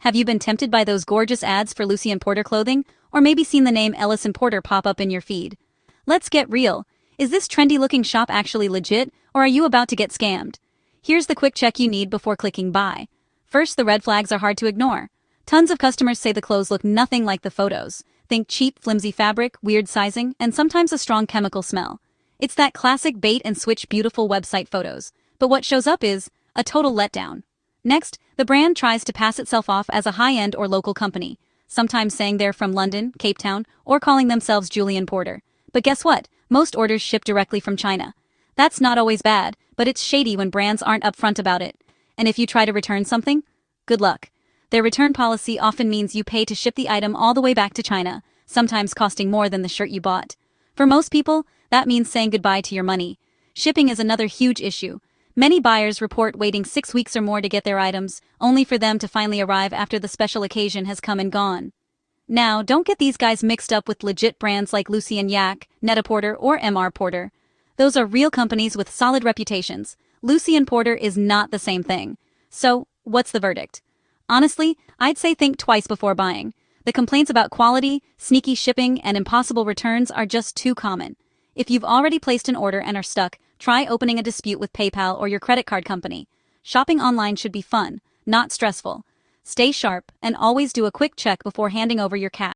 Have you been tempted by those gorgeous ads for Lucien Porter clothing, or maybe seen the name Ellison Porter pop up in your feed? Let's get real. Is this trendy-looking shop actually legit, or are you about to get scammed? Here's the quick check you need before clicking buy. First, the red flags are hard to ignore. Tons of customers say the clothes look nothing like the photos. Think cheap, flimsy fabric, weird sizing, and sometimes a strong chemical smell. It's that classic bait-and-switch beautiful website photos. But what shows up is a total letdown. Next, the brand tries to pass itself off as a high-end or local company, sometimes saying they're from London, Cape Town, or calling themselves Julian Porter. But guess what? Most orders ship directly from China. That's not always bad, but it's shady when brands aren't upfront about it. And if you try to return something, good luck. Their return policy often means you pay to ship the item all the way back to China, sometimes costing more than the shirt you bought. For most people, that means saying goodbye to your money. Shipping is another huge issue. Many buyers report waiting 6 weeks or more to get their items, only for them to finally arrive after the special occasion has come and gone. Now, don't get these guys mixed up with legit brands like Lucien Yak, Net-a-Porter, or MR Porter. Those are real companies with solid reputations. Lucien Porter is not the same thing. So, what's the verdict? Honestly, I'd say think twice before buying. The complaints about quality, sneaky shipping, and impossible returns are just too common. If you've already placed an order and are stuck, try opening a dispute with PayPal or your credit card company. Shopping online should be fun, not stressful. Stay sharp, and always do a quick check before handing over your cash.